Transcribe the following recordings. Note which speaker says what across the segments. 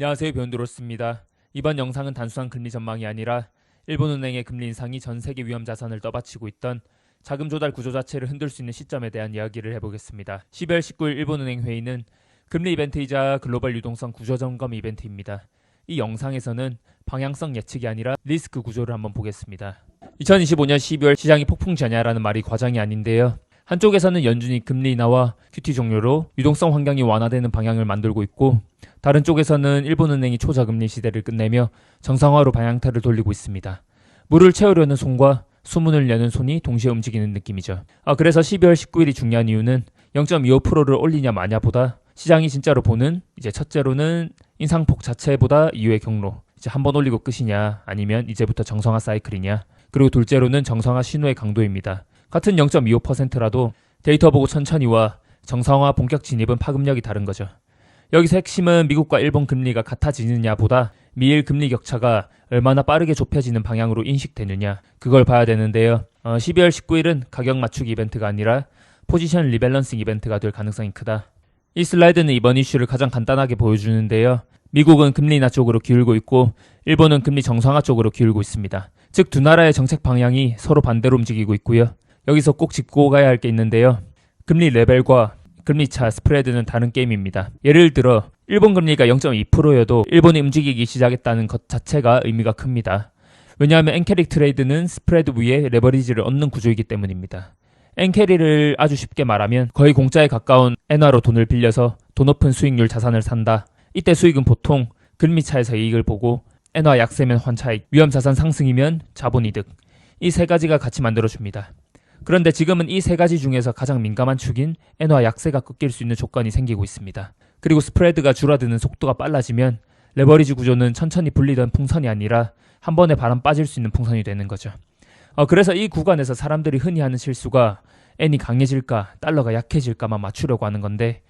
Speaker 1: 안녕하세요, 변두로스입니다. 이번 영상은 단순한 금리 전망이 아니라 일본은행의 금리 인상이 전 세계 위험 자산을 떠받치고 있던 자금 조달 구조 자체를 흔들 수 있는 시점에 대한 이야기를 해보겠습니다. 12월 19일 일본은행 회의는 금리 이벤트이자 글로벌 유동성 구조 점검 이벤트입니다. 이 영상에서는 방향성 예측이 아니라 리스크 구조를 한번 보겠습니다. 2025년 12월 시장이 폭풍 전야라는 말이 과장이 아닌데요. 한쪽에서는 연준이 금리 인하와 QT 종료로 유동성 환경이 완화되는 방향을 만들고 있고, 다른 쪽에서는 일본은행이 초저금리 시대를 끝내며 정상화로 방향타를 돌리고 있습니다. 물을 채우려는 손과 수문을 여는 손이 동시에 움직이는 느낌이죠. 그래서 12월 19일이 중요한 이유는 0.25%를 올리냐 마냐보다 시장이 진짜로 보는 첫째로는 인상폭 자체보다 이후의 경로, 한 번 올리고 끝이냐 아니면 이제부터 정상화 사이클이냐, 그리고 둘째로는 정상화 신호의 강도입니다. 같은 0.25%라도 데이터 보고 천천히와 정상화 본격 진입은 파급력이 다른 거죠. 여기서 핵심은 미국과 일본 금리가 같아지느냐보다 미일 금리 격차가 얼마나 빠르게 좁혀지는 방향으로 인식되느냐, 그걸 봐야 되는데요. 12월 19일은 가격 맞추기 이벤트가 아니라 포지션 리밸런싱 이벤트가 될 가능성이 크다. 이 슬라이드는 이번 이슈를 가장 간단하게 보여주는데요. 미국은 금리 인하 쪽으로 기울고 있고 일본은 금리 정상화 쪽으로 기울고 있습니다. 즉 두 나라의 정책 방향이 서로 반대로 움직이고 있고요. 여기서 꼭 짚고 가야 할 게 있는데요. 금리 레벨과 금리 차 스프레드는 다른 게임입니다. 예를 들어 일본 금리가 0.2%여도 일본이 움직이기 시작했다는 것 자체가 의미가 큽니다. 왜냐하면 엔캐리 트레이드는 스프레드 위에 레버리지를 얻는 구조이기 때문입니다. 엔캐리를 아주 쉽게 말하면 거의 공짜에 가까운 엔화로 돈을 빌려서 더 높은 수익률 자산을 산다. 이때 수익은 보통 금리 차에서 이익을 보고 엔화 약세면 환차익, 위험 자산 상승이면 자본이득, 이 세 가지가 같이 만들어줍니다. 그런데 지금은 이 세 가지 중에서 가장 민감한 축인 엔화 약세가 꺾일 수 있는 조건이 생기고 있습니다. 그리고 스프레드가 줄어드는 속도가 빨라지면 레버리지 구조는 천천히 불리던 풍선이 아니라 한 번에 바람 빠질 수 있는 풍선이 되는 거죠. 그래서 이 구간에서 사람들이 흔히 하는 실수가 엔이 강해질까 달러가 약해질까만 맞추려고 하는 건데,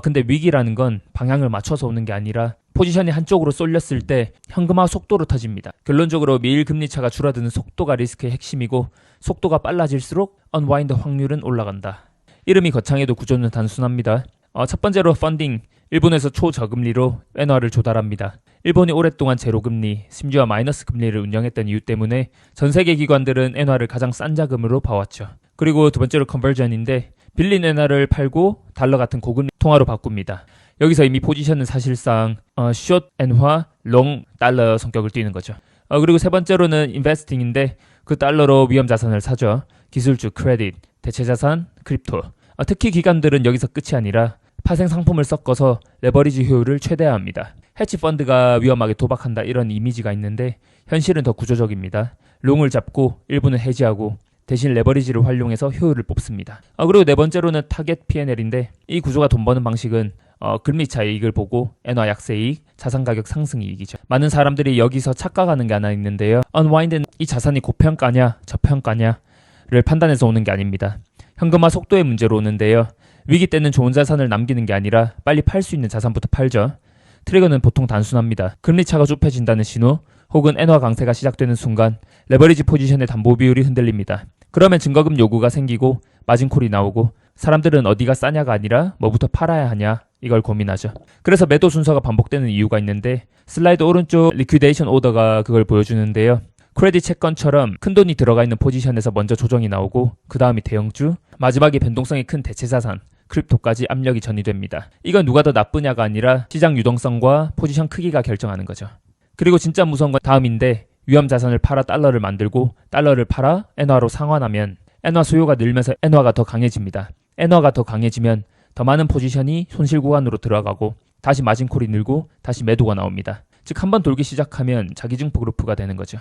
Speaker 1: 근데 위기라는 건 방향을 맞춰서 오는 게 아니라 포지션이 한쪽으로 쏠렸을 때 현금화 속도로 터집니다. 결론적으로 미일 금리 차가 줄어드는 속도가 리스크의 핵심이고, 속도가 빨라질수록 언와인드 확률은 올라간다. 이름이 거창해도 구조는 단순합니다. 첫 번째로 펀딩, 일본에서 초저금리로 엔화를 조달합니다. 일본이 오랫동안 제로금리, 심지어 마이너스 금리를 운영했던 이유 때문에 전 세계 기관들은 엔화를 가장 싼 자금으로 봐왔죠. 그리고 두 번째로 컨버전인데, 빌린 엔화를 팔고 달러 같은 고금리 통화로 바꿉니다. 여기서 이미 포지션은 사실상 숏 엔화, 롱 달러 성격을 띠는 거죠. 그리고 세 번째로는 인베스팅인데, 그 달러로 위험 자산을 사죠. 기술주, 크레딧, 대체자산, 크립토. 특히 기관들은 여기서 끝이 아니라 파생 상품을 섞어서 레버리지 효율을 최대화합니다. 해치 펀드가 위험하게 도박한다 이런 이미지가 있는데 현실은 더 구조적입니다. 롱을 잡고 일부는 해지하고 대신 레버리지를 활용해서 효율을 뽑습니다. 그리고 네 번째로는 타겟 P&L인데, 이 구조가 돈 버는 방식은 금리차 이익을 보고 엔화 약세 이익, 자산 가격 상승 이익이죠. 많은 사람들이 여기서 착각하는 게 하나 있는데요. 언와인드는 이 자산이 고평가냐 저평가냐를 판단해서 오는 게 아닙니다. 현금화 속도의 문제로 오는데요. 위기 때는 좋은 자산을 남기는 게 아니라 빨리 팔 수 있는 자산부터 팔죠. 트리거는 보통 단순합니다. 금리차가 좁혀진다는 신호, 혹은 엔화 강세가 시작되는 순간 레버리지 포지션의 담보 비율이 흔들립니다. 그러면 증거금 요구가 생기고 마진콜이 나오고 사람들은 어디가 싸냐가 아니라 뭐부터 팔아야 하냐, 이걸 고민하죠. 그래서 매도 순서가 반복되는 이유가 있는데, 슬라이드 오른쪽 리퀴데이션 오더가 그걸 보여주는데요. 크레딧 채권처럼 큰 돈이 들어가 있는 포지션에서 먼저 조정이 나오고 그 다음이 대형주, 마지막에 변동성이 큰 대체자산, 크립토까지 압력이 전이됩니다. 이건 누가 더 나쁘냐가 아니라 시장 유동성과 포지션 크기가 결정하는 거죠. 그리고 진짜 무서운 건 다음인데, 위험 자산을 팔아 달러를 만들고 달러를 팔아 엔화로 상환하면 엔화 수요가 늘면서 엔화가 더 강해집니다. 엔화가 더 강해지면 더 많은 포지션이 손실 구간으로 들어가고 다시 마진콜이 늘고 다시 매도가 나옵니다. 즉 한 번 돌기 시작하면 자기증폭 루프가 되는 거죠.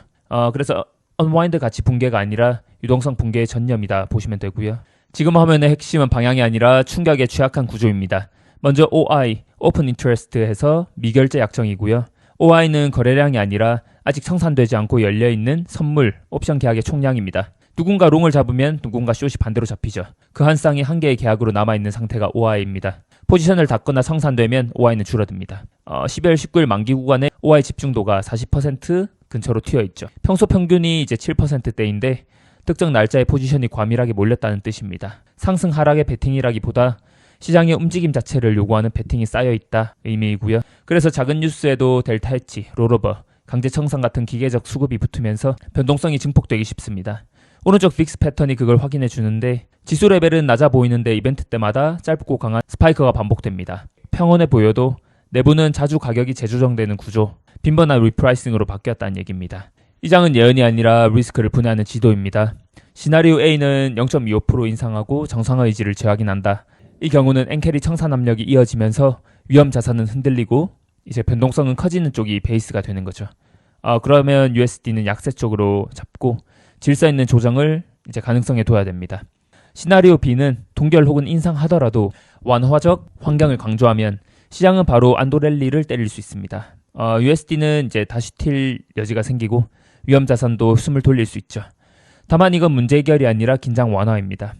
Speaker 1: 그래서 언와인드 가치 붕괴가 아니라 유동성 붕괴의 전념이다 보시면 되고요. 지금 화면의 핵심은 방향이 아니라 충격에 취약한 구조입니다. 먼저 OI, 오픈 인터레스트 해서 미결제 약정이고요. OI는 거래량이 아니라 아직 청산되지 않고 열려있는 선물, 옵션 계약의 총량입니다. 누군가 롱을 잡으면 누군가 숏이 반대로 잡히죠. 그 한 쌍이 한 개의 계약으로 남아있는 상태가 OI입니다. 포지션을 닫거나 청산되면 OI는 줄어듭니다. 12월 19일 만기 구간에 OI 집중도가 40% 근처로 튀어있죠. 평소 평균이 이제 7%대인데 특정 날짜에 포지션이 과밀하게 몰렸다는 뜻입니다. 상승 하락의 베팅이라기보다 시장의 움직임 자체를 요구하는 베팅이 쌓여있다 의미이고요. 그래서 작은 뉴스에도 델타 헤지, 롤오버, 강제 청산 같은 기계적 수급이 붙으면서 변동성이 증폭되기 쉽습니다. 오른쪽 빅스 패턴이 그걸 확인해 주는데 지수 레벨은 낮아 보이는데 이벤트 때마다 짧고 강한 스파이크가 반복됩니다. 평온해 보여도 내부는 자주 가격이 재조정되는 구조, 빈번한 리프라이싱으로 바뀌었다는 얘기입니다. 이 장은 예언이 아니라 리스크를 분해하는 지도입니다. 시나리오 A는 0.25% 인상하고 정상화 의지를 재확인한다. 이 경우는 엔캐리 청산 압력이 이어지면서 위험 자산은 흔들리고 이제 변동성은 커지는 쪽이 베이스가 되는 거죠. 그러면 USD는 약세 쪽으로 잡고 질서 있는 조정을 이제 가능성에 둬야 됩니다. 시나리오 B는 동결 혹은 인상하더라도 완화적 환경을 강조하면 시장은 바로 안도 랠리를 때릴 수 있습니다. USD는 이제 다시 튈 여지가 생기고 위험 자산도 숨을 돌릴 수 있죠. 다만 이건 문제 해결이 아니라 긴장 완화입니다.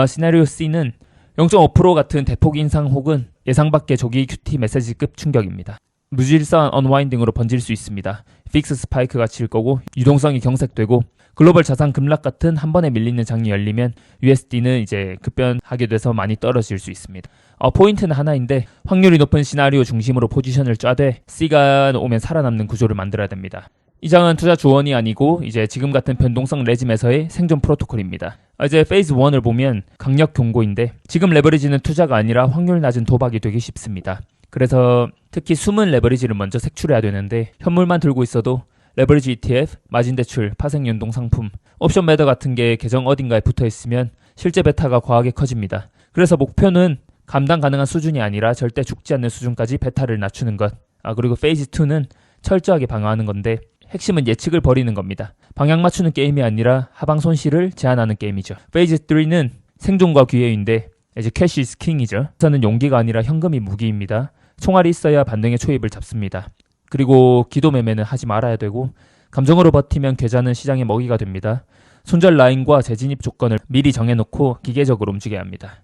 Speaker 1: 시나리오 C는 0.5% 같은 대폭 인상 혹은 예상 밖의 조기 QT 메시지급 충격입니다. 무질서한 언와인딩으로 번질 수 있습니다. 픽스 스파이크가 칠 거고 유동성이 경색되고 글로벌 자산 급락 같은 한 번에 밀리는 장이 열리면 USD는 이제 급변하게 돼서 많이 떨어질 수 있습니다. 포인트는 하나인데 확률이 높은 시나리오 중심으로 포지션을 짜되 C가 오면 살아남는 구조를 만들어야 됩니다. 이 장은 투자 조언이 아니고 이제 지금 같은 변동성 레짐에서의 생존 프로토콜입니다. 이제 페이즈 1을 보면 강력 경고인데 지금 레버리지는 투자가 아니라 확률 낮은 도박이 되기 쉽습니다. 그래서 특히 숨은 레버리지를 먼저 색출해야 되는데 현물만 들고 있어도 레버리지 ETF, 마진 대출, 파생 연동 상품, 옵션 매더 같은 게 계정 어딘가에 붙어 있으면 실제 베타가 과하게 커집니다. 그래서 목표는 감당 가능한 수준이 아니라 절대 죽지 않는 수준까지 베타를 낮추는 것. 그리고 페이즈 2는 철저하게 방어하는 건데 핵심은 예측을 버리는 겁니다. 방향 맞추는 게임이 아니라 하방 손실을 제한하는 게임이죠. 페이즈 3는 생존과 기회인데 이제 캐시 is 킹이죠. 저는 용기가 아니라 현금이 무기입니다. 총알이 있어야 반등의 초입을 잡습니다. 그리고 기도 매매는 하지 말아야 되고 감정으로 버티면 계좌는 시장의 먹이가 됩니다. 손절 라인과 재진입 조건을 미리 정해놓고 기계적으로 움직여야 합니다.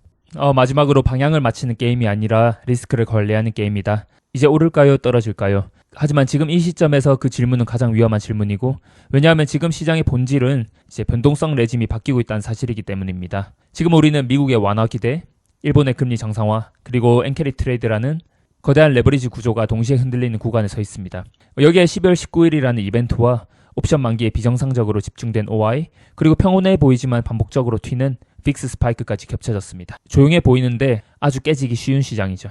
Speaker 1: 마지막으로 방향을 맞추는 게임이 아니라 리스크를 관리하는 게임이다. 이제 오를까요? 떨어질까요? 하지만 지금 이 시점에서 그 질문은 가장 위험한 질문이고 왜냐하면 지금 시장의 본질은 이제 변동성 레짐이 바뀌고 있다는 사실이기 때문입니다. 지금 우리는 미국의 완화 기대, 일본의 금리 정상화, 그리고 엔캐리 트레이드라는 거대한 레버리지 구조가 동시에 흔들리는 구간에 서 있습니다. 여기에 12월 19일이라는 이벤트와 옵션 만기에 비정상적으로 집중된 OI, 그리고 평온해 보이지만 반복적으로 튀는 픽스 스파이크까지 겹쳐졌습니다. 조용해 보이는데 아주 깨지기 쉬운 시장이죠.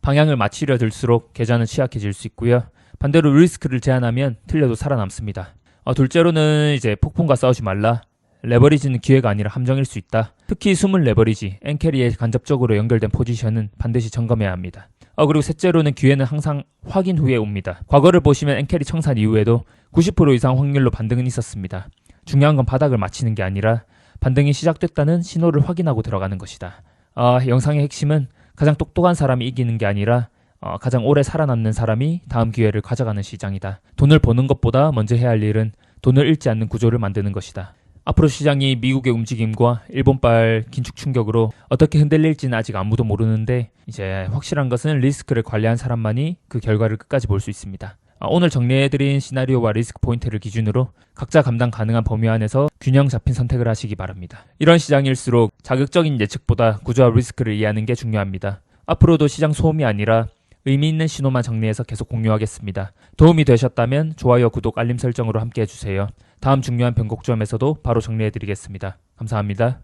Speaker 1: 방향을 맞추려 들수록 계좌는 취약해질 수 있고요. 반대로 리스크를 제한하면 틀려도 살아남습니다. 둘째로는 이제 폭풍과 싸우지 말라. 레버리지는 기회가 아니라 함정일 수 있다. 특히 숨은 레버리지, 엔캐리에 간접적으로 연결된 포지션은 반드시 점검해야 합니다. 그리고 셋째로는 기회는 항상 확인 후에 옵니다. 과거를 보시면 엔캐리 청산 이후에도 90% 이상 확률로 반등은 있었습니다. 중요한 건 바닥을 맞히는 게 아니라 반등이 시작됐다는 신호를 확인하고 들어가는 것이다. 영상의 핵심은 가장 똑똑한 사람이 이기는 게 아니라 가장 오래 살아남는 사람이 다음 기회를 가져가는 시장이다. 돈을 버는 것보다 먼저 해야 할 일은 돈을 잃지 않는 구조를 만드는 것이다. 앞으로 시장이 미국의 움직임과 일본발 긴축 충격으로 어떻게 흔들릴지는 아직 아무도 모르는데 이제 확실한 것은 리스크를 관리한 사람만이 그 결과를 끝까지 볼 수 있습니다. 오늘 정리해드린 시나리오와 리스크 포인트를 기준으로 각자 감당 가능한 범위 안에서 균형 잡힌 선택을 하시기 바랍니다. 이런 시장일수록 자극적인 예측보다 구조와 리스크를 이해하는 게 중요합니다. 앞으로도 시장 소음이 아니라 의미 있는 신호만 정리해서 계속 공유하겠습니다. 도움이 되셨다면 좋아요, 구독, 알림 설정으로 함께 해주세요. 다음 중요한 변곡점에서도 바로 정리해드리겠습니다. 감사합니다.